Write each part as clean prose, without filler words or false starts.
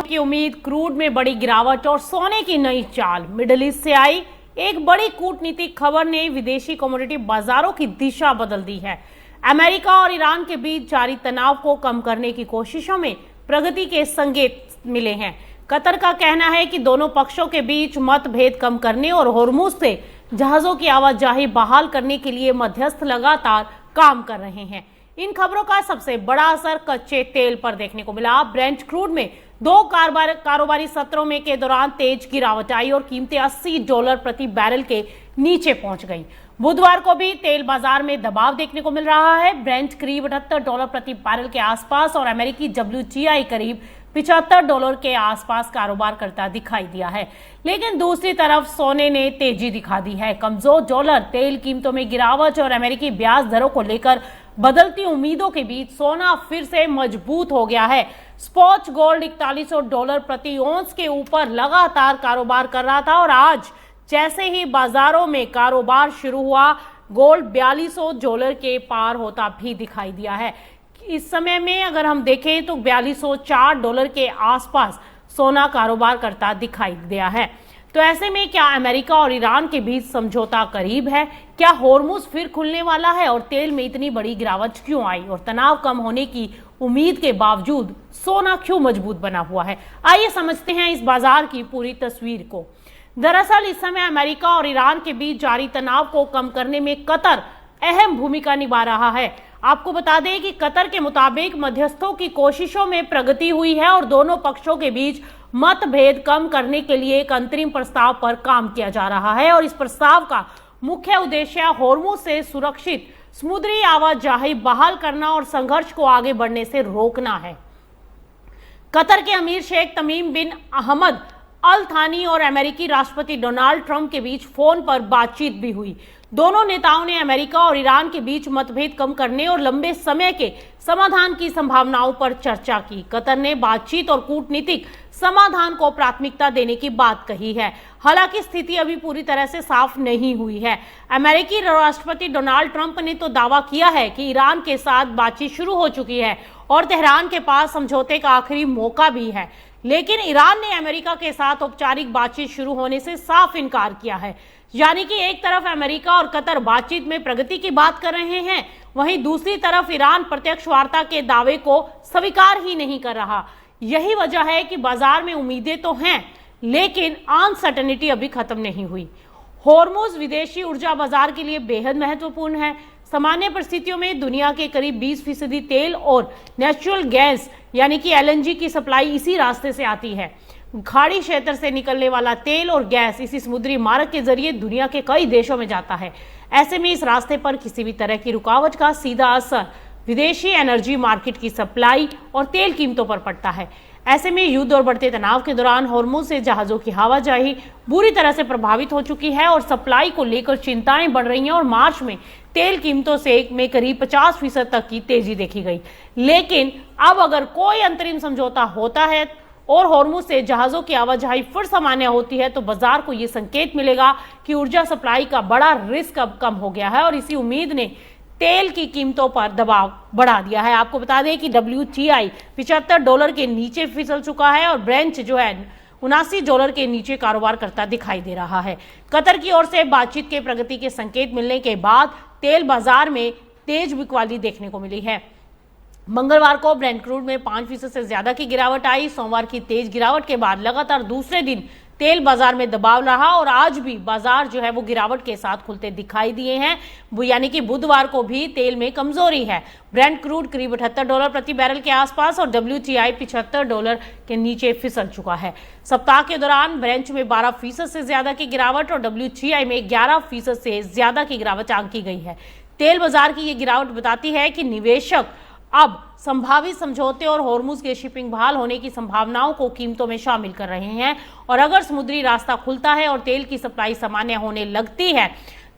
की उम्मीद, क्रूड में बड़ी गिरावट और सोने की नई चाल। मिडिल ईस्ट से आई एक बड़ी कूटनीतिक खबर ने विदेशी कमोडिटी बाजारों की दिशा बदल दी है। अमेरिका और ईरान के बीच जारी तनाव को कम करने की कोशिशों में प्रगति के संकेत मिले हैं। कतर का कहना है कि दोनों पक्षों के बीच मतभेद कम करने और होर्मुज से जहाजों की आवाजाही बहाल करने के लिए मध्यस्थ लगातार काम कर रहे हैं। इन खबरों का सबसे बड़ा असर कच्चे तेल पर देखने को मिला। ब्रेंट क्रूड में दो कारोबारी सत्रों में के दौरान तेज गिरावट आई और कीमतें $80 प्रति बैरल के नीचे पहुंच गईं। बुधवार को भी तेल बाजार में दबाव देखने को मिल रहा है। ब्रेंट करीब $78 प्रति बैरल के आसपास और अमेरिकी WTI करीब $75 के आसपास कारोबार करता दिखाई दिया है। लेकिन दूसरी तरफ सोने ने तेजी दिखा दी है। कमजोर डॉलर, तेल कीमतों में गिरावट और अमेरिकी ब्याज दरों को लेकर बदलती उम्मीदों के बीच सोना फिर से मजबूत हो गया है। स्पॉट गोल्ड $4100 प्रति औंस के ऊपर लगातार कारोबार कर रहा था और आज जैसे ही बाजारों में कारोबार शुरू हुआ, गोल्ड $4200 के पार होता भी दिखाई दिया है। इस समय में अगर हम देखें तो $4204 के आसपास सोना कारोबार करता दिखाई दिया है। तो ऐसे में क्या अमेरिका और ईरान के बीच समझौता करीब है? क्या होर्मुज फिर खुलने वाला है? और तेल में इतनी बड़ी गिरावट क्यों आई? और तनाव कम होने की उम्मीद के बावजूद सोना क्यों मजबूत बना हुआ है? आइए समझते हैं इस बाजार की पूरी तस्वीर को। दरअसल इस समय अमेरिका और ईरान के बीच जारी तनाव को कम करने में कतर अहम भूमिका निभा रहा है। आपको बता दें कि कतर के मुताबिक मध्यस्थों की कोशिशों में प्रगति हुई है और दोनों पक्षों के बीच मतभेद कम करने के लिए एक अंतरिम प्रस्ताव पर काम किया जा रहा है और इस प्रस्ताव का मुख्य उद्देश्य होर्मुज से सुरक्षित समुद्री आवाजाही बहाल करना और संघर्ष को आगे बढ़ने से रोकना है। कतर के अमीर शेख तमीम बिन अहमद अल थानी और अमेरिकी राष्ट्रपति डोनाल्ड ट्रंप के बीच फोन पर बातचीत भी हुई। दोनों नेताओं ने अमेरिका और ईरान के बीच मतभेद कम करने और लंबे समय के समाधान की संभावनाओं पर चर्चा की। कतर ने बातचीत और कूटनीतिक समाधान को प्राथमिकता देने की बात कही है। हालांकि स्थिति अभी पूरी तरह से साफ नहीं हुई है। अमेरिकी राष्ट्रपति डोनाल्ड ट्रंप ने तो दावा किया है कि ईरान के साथ बातचीत शुरू हो चुकी है और तेहरान के पास समझौते का आखिरी मौका भी है। लेकिन ईरान ने अमेरिका के साथ औपचारिक बातचीत शुरू होने से साफ इनकार किया है। यानी कि एक तरफ अमेरिका और कतर बातचीत में प्रगति की बात कर रहे हैं, वहीं दूसरी तरफ ईरान प्रत्यक्ष वार्ता के दावे को स्वीकार ही नहीं कर रहा। यही वजह है कि बाजार में उम्मीदें तो हैं, लेकिन अनसर्टेनिटी अभी खत्म नहीं हुई। होर्मुज विदेशी ऊर्जा बाजार के लिए बेहद महत्वपूर्ण है। सामान्य परिस्थितियों में दुनिया के करीब 20% तेल और नेचुरल गैस यानी कि LNG की सप्लाई इसी रास्ते से आती है। खाड़ी क्षेत्र से निकलने वाला तेल और गैस इसी समुद्री मार्ग के जरिए दुनिया के कई देशों में जाता है। ऐसे में इस रास्ते पर किसी भी तरह की रुकावट का सीधा असर विदेशी एनर्जी मार्केट की सप्लाई और तेल कीमतों पर पड़ता है। ऐसे में युद्ध और बढ़ते तनाव के दौरान होर्मुज से जहाजों की आवाजाही बुरी तरह से प्रभावित हो चुकी है और सप्लाई को लेकर चिंताएं बढ़ रही हैं और मार्च में तेल कीमतों में करीब 50% तक की तेजी देखी गई। लेकिन अब अगर कोई अंतरिम समझौता होता है और होर्मुज से जहाजों की आवाजाही फिर सामान्य होती है तो बाजार को यह संकेत मिलेगा कि ऊर्जा सप्लाई का बड़ा रिस्क अब कम हो गया है और इसी उम्मीद ने तेल की कीमतों पर दबाव बढ़ा दिया है। आपको बता दें कि WTI $75 के नीचे फिसल चुका है और ब्रेंट जो है $79 के नीचे कारोबार करता दिखाई दे रहा है। कतर की ओर से बातचीत के प्रगति के संकेत मिलने के बाद तेल बाजार में तेज बिकवाली देखने को मिली है। मंगलवार को ब्रेंट क्रूड में 5% से ज्यादा की गिरावट आई। सोमवार की तेज गिरावट के बाद लगातार दूसरे दिन तेल बाजार में दबाव रहा और आज भी बाजार जो है वो गिरावट के साथ खुलते दिखाई दिए हैं। यानी कि बुधवार को भी तेल में कमजोरी है। ब्रेंट क्रूड करीब $78 प्रति बैरल के आसपास और WTI $75 के नीचे फिसल चुका है। सप्ताह के दौरान ब्रेंट में 12% से ज्यादा की गिरावट और WTI में 11% से ज्यादा की गिरावट आंकी गई है। तेल बाजार की ये गिरावट बताती है कि निवेशक अब संभावित समझौते और होर्मुज के शिपिंग बहाल होने की संभावनाओं को कीमतों में शामिल कर रहे हैं और अगर समुद्री रास्ता खुलता है और तेल की सप्लाई सामान्य होने लगती है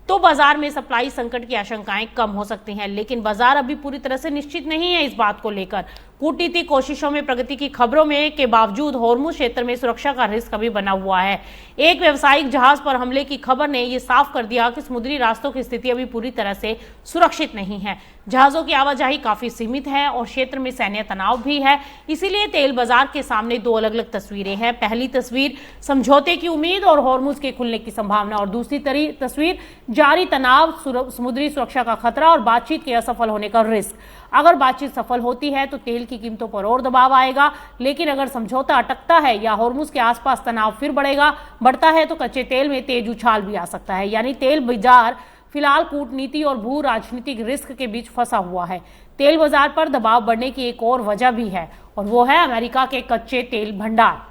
तो बाजार में सप्लाई संकट की आशंकाएं कम हो सकती हैं। लेकिन बाजार अभी पूरी तरह से निश्चित नहीं है इस बात को लेकर। कूटनीतिक कोशिशों में प्रगति की खबरों में के बावजूद होर्मुज क्षेत्र में सुरक्षा का रिस्क अभी बना हुआ है। एक व्यावसायिक जहाज पर हमले की खबर ने यह साफ कर दिया कि समुद्री रास्तों की स्थिति अभी पूरी तरह से सुरक्षित नहीं है। जहाजों की आवाजाही काफी सीमित है और क्षेत्र में सैन्य तनाव भी है। इसीलिए तेल बाजार के सामने दो अलग अलग तस्वीरें हैं। पहली तस्वीर समझौते की उम्मीद और होर्मुज के खुलने की संभावना, और दूसरी तस्वीर जारी तनाव, समुद्री सुरक्षा का खतरा और बातचीत के असफल होने का रिस्क। अगर बातचीत सफल होती है तो तेल की कीमतों पर और दबाव आएगा, लेकिन अगर समझौता अटकता है या होर्मुज के आसपास तनाव फिर बढ़ता है तो कच्चे तेल में तेज उछाल भी आ सकता है। यानी तेल बाजार फिलहाल कूटनीति और भू राजनीतिक रिस्क के बीच फंसा हुआ है। तेल बाजार पर दबाव बढ़ने की एक और वजह भी है, और वो है अमेरिका के कच्चे तेल भंडार।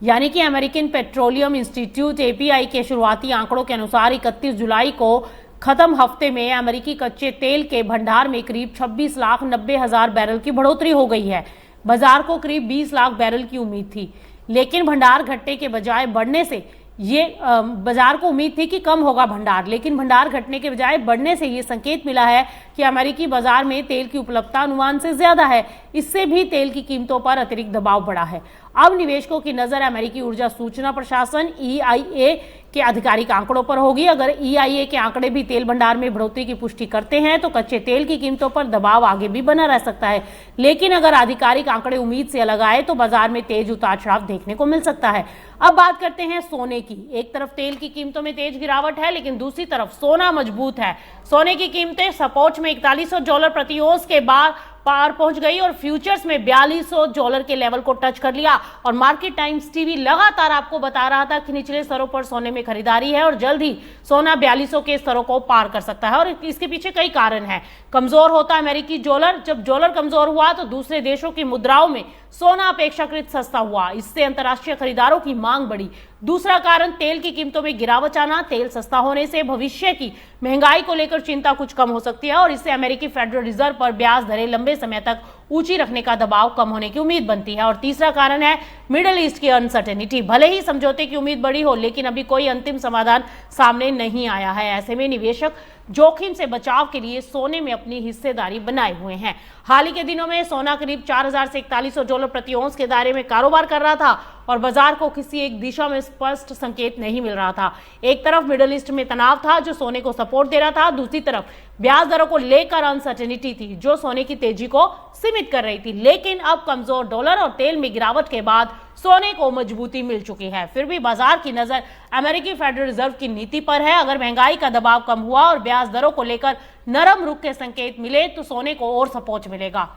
यानी कि अमेरिकन पेट्रोलियम इंस्टीट्यूट एपीआई के शुरुआती आंकड़ों के अनुसार 31 जुलाई को खत्म हफ्ते में अमेरिकी कच्चे तेल के भंडार में करीब 26,90,000 बैरल की बढ़ोतरी हो गई है। बाजार को करीब 20 लाख बैरल की उम्मीद थी, लेकिन भंडार घटने के बजाय बढ़ने से बाजार को उम्मीद थी कि कम होगा भंडार, लेकिन भंडार घटने के बजाय बढ़ने से ये संकेत मिला है कि अमेरिकी बाजार में तेल की उपलब्धता अनुमान से ज्यादा है। इससे भी तेल की कीमतों पर अतिरिक्त दबाव बढ़ा है। अब निवेशकों की नजर अमेरिकी ऊर्जा सूचना प्रशासन EIA के आधिकारिक आंकड़ों पर होगी। अगर EIA के आंकड़े भी तेल भंडार में बढ़ोतरी की पुष्टि करते हैं तो कच्चे तेल की कीमतों पर दबाव आगे भी बना रह सकता है, लेकिन अगर आधिकारिक आंकड़े उम्मीद से अलग आए तो बाजार में तेज उतार चढ़ाव देखने को मिल सकता है। अब बात करते हैं सोने की। एक तरफ तेल की कीमतों में तेज गिरावट है, लेकिन दूसरी तरफ सोना मजबूत है। सोने की कीमतें सपोर्ट में $4100 प्रति औंस के बाद पार पहुंच गई और फ्यूचर्स में $4200 के लेवल को टच कर लिया। और मार्केट टाइम्स टीवी लगातार आपको बता रहा था कि निचले स्तरों पर सोने में खरीदारी है और जल्द ही सोना 4200 के स्तरों को पार कर सकता है। और इसके पीछे कई कारण हैं। कमजोर होता अमेरिकी डॉलर, जब डॉलर कमजोर हुआ तो दूसरे देशों की मुद्राओं में सोना अपेक्षाकृत सस्ता हुआ, इससे अंतर्राष्ट्रीय खरीदारों की मांग बढ़ी। दूसरा कारण तेल की कीमतों में गिरावट आना। तेल सस्ता होने से भविष्य की महंगाई को लेकर चिंता कुछ कम हो सकती है और इससे अमेरिकी फेडरल रिजर्व पर ब्याज दरें लंबे समय तक ऊंची रखने का दबाव कम होने की उम्मीद बनती है। और तीसरा कारण है मिडिल ईस्ट की अनसर्टेनिटी। भले ही समझौते की उम्मीद बढ़ी हो, लेकिन अभी कोई अंतिम समाधान सामने नहीं आया है। ऐसे में निवेशक जोखिम से बचाव के लिए सोने में अपनी हिस्सेदारी बनाए हुए हैं। हाल ही के दिनों में सोना करीब 4000 से $4100 प्रति औंस के दायरे में कारोबार कर रहा था और बाजार को किसी एक दिशा में स्पष्ट संकेत नहीं मिल रहा था। एक तरफ मिडिल ईस्ट में तनाव था जो सोने को सपोर्ट दे रहा था, दूसरी तरफ ब्याज दरों को लेकर अनसर्टेनिटी थी जो सोने की तेजी को सीमित कर रही थी। लेकिन अब कमजोर डॉलर और तेल में गिरावट के बाद सोने को मजबूती मिल चुकी है। फिर भी बाजार की नजर अमेरिकी फेडरल रिजर्व की नीति पर है। अगर महंगाई का दबाव कम हुआ और ब्याज दरों को लेकर नरम रुख के संकेत मिले तो सोने को और सपोर्ट मिलेगा।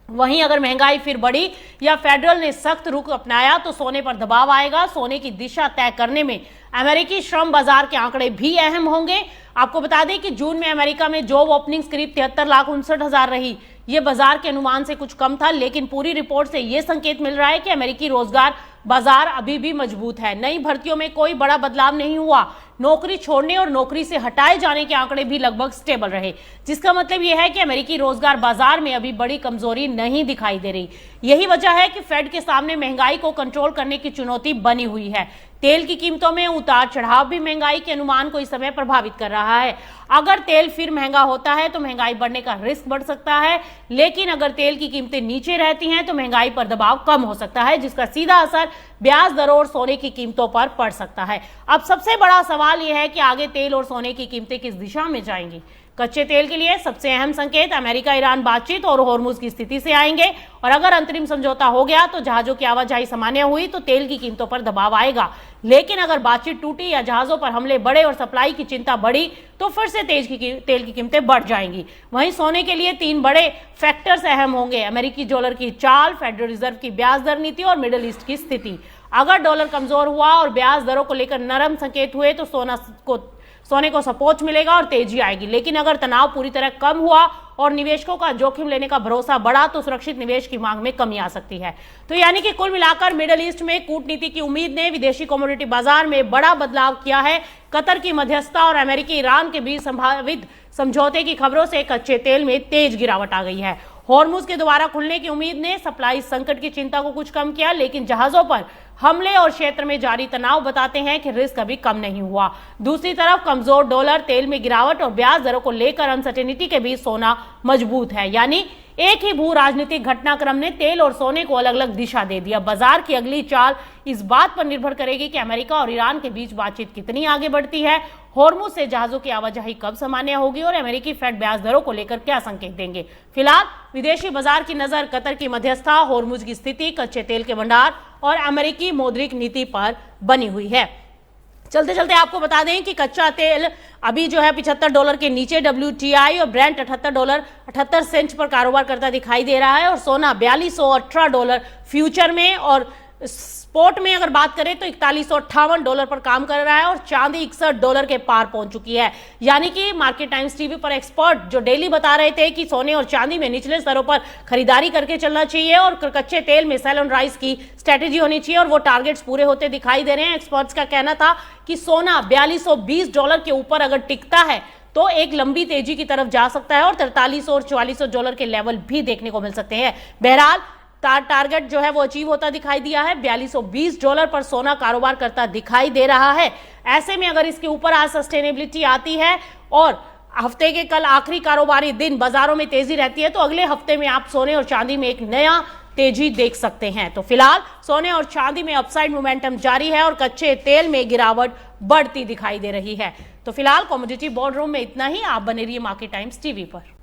वहीं अगर महंगाई फिर बढ़ी या फेडरल ने सख्त रुख अपनाया तो सोने पर दबाव आएगा। सोने की दिशा तय करने में अमेरिकी श्रम बाजार के आंकड़े भी अहम होंगे। आपको बता दें कि जून में अमेरिका में जॉब ओपनिंग्स करीब 73,59,000 रही। ये बाजार के अनुमान से कुछ कम था, लेकिन पूरी रिपोर्ट से यह संकेत मिल रहा है कि अमेरिकी रोजगार बाजार अभी भी मजबूत है। नई भर्तियों में कोई बड़ा बदलाव नहीं हुआ। नौकरी छोड़ने और नौकरी से हटाए जाने के आंकड़े भी लगभग स्टेबल रहे, जिसका मतलब यह है कि अमेरिकी रोजगार बाजार में अभी बड़ी कमजोरी नहीं दिखाई दे रही। यही वजह है कि फेड के सामने महंगाई को कंट्रोल करने की चुनौती बनी हुई है। तेल की कीमतों में उतार चढ़ाव भी महंगाई के अनुमान को इस समय प्रभावित कर रहा है। अगर तेल फिर महंगा होता है तो महंगाई बढ़ने का रिस्क बढ़ सकता है, लेकिन अगर तेल की कीमतें नीचे रहती हैं तो महंगाई पर दबाव कम हो सकता है, जिसका सीधा असर ब्याज दरों और सोने की कीमतों पर पड़ सकता है। अब सबसे बड़ा सवाल यह है कि आगे तेल और सोने की कीमतें किस दिशा में जाएंगी। कच्चे तेल के लिए सबसे अहम संकेत अमेरिका ईरान बातचीत और होर्मुज की स्थिति से आएंगे, और अगर अंतरिम समझौता हो गया तो जहाजों की आवाजाही सामान्य हुई तो तेल की कीमतों पर दबाव आएगा। लेकिन अगर बातचीत टूटी या जहाजों पर हमले बढ़े और सप्लाई की चिंता बढ़ी तो फिर से तेल की कीमतें बढ़ जाएंगी। वहीं सोने के लिए 3 बड़े फैक्टर्स अहम होंगे: अमेरिकी डॉलर की चाल, फेडरल रिजर्व की ब्याज दर नीति और मिडिल ईस्ट की स्थिति। अगर डॉलर कमजोर हुआ और ब्याज दरों को लेकर नरम संकेत हुए तो सोने को सपोर्ट मिलेगा और तेजी आएगी। लेकिन अगर तनाव पूरी तरह कम हुआ और निवेशकों का जोखिम लेने का भरोसा बढ़ा तो सुरक्षित निवेश की मांग में कमी आ सकती है। तो यानी कि कुल मिलाकर मिडिल ईस्ट में कूटनीति की उम्मीद ने विदेशी कमोडिटी बाजार में बड़ा बदलाव किया है। कतर की मध्यस्थता और अमेरिकी ईरान के बीच संभावित समझौते की खबरों से कच्चे तेल में तेज गिरावट आ गई है। हॉर्मुज के दोबारा खुलने की उम्मीद ने सप्लाई संकट की चिंता को कुछ कम किया, लेकिन जहाजों पर हमले और क्षेत्र में जारी तनाव बताते हैं कि रिस्क अभी कम नहीं हुआ। दूसरी तरफ कमजोर डॉलर, तेल में गिरावट और ब्याज दरों को लेकर अनसर्टेनिटी के बीच सोना मजबूत है। यानी एक ही भू राजनीतिक घटनाक्रम ने तेल और सोने को अलग अलग दिशा दे दिया। बाजार की अगली चाल इस बात पर निर्भर करेगी कि अमेरिका और ईरान के बीच बातचीत कितनी आगे बढ़ती है, होर्मुज से जहाजों की आवाजाही कब सामान्य होगी और अमेरिकी फेड ब्याज दरों को लेकर क्या संकेत देंगे। फिलहाल विदेशी बाजार की नजर कतर की मध्यस्थता, होर्मुज की स्थिति, कच्चे तेल के भंडार और अमेरिकी मौद्रिक नीति पर बनी हुई है। चलते चलते आपको बता दें कि कच्चा तेल अभी जो है $75 के नीचे WTI और ब्रेंट $78.78 पर कारोबार करता दिखाई दे रहा है और सोना $4218 फ्यूचर में और स्पॉट में अगर बात करें तो $4158 पर काम कर रहा है और चांदी $61 के पार पहुंच चुकी है। यानी कि मार्केट टाइम्स टीवी पर एक्सपर्ट जो डेली बता रहे थे कि सोने और चांदी में निचले स्तरों पर खरीदारी करके चलना चाहिए और कच्चे तेल में सेल ऑन राइज की स्ट्रेटेजी होनी चाहिए और वो टारगेट्स पूरे होते दिखाई दे रहे हैं। एक्सपर्ट्स का कहना था कि सोना $4220 के ऊपर अगर टिकता है तो एक लंबी तेजी की तरफ जा सकता है और $4300 और $4400 के लेवल भी देखने को मिल सकते हैं। बहरहाल टारगेट जो है वो अचीव होता दिखाई दिया है। $4220 पर सोना कारोबार करता दिखाई दे रहा है। ऐसे में अगर इसके ऊपर आज सस्टेनेबिलिटी आती है और हफ्ते के कल आखिरी कारोबारी दिन बाजारों में तेजी रहती है तो अगले हफ्ते में आप सोने और चांदी में एक नया तेजी देख सकते हैं। तो फिलहाल सोने और चांदी में अपसाइड मोमेंटम जारी है और कच्चे तेल में गिरावट बढ़ती दिखाई दे रही है। तो फिलहाल कमोडिटी बोर्ड रूम में इतना ही। आप बने रहिए मार्केट टाइम्स टीवी पर।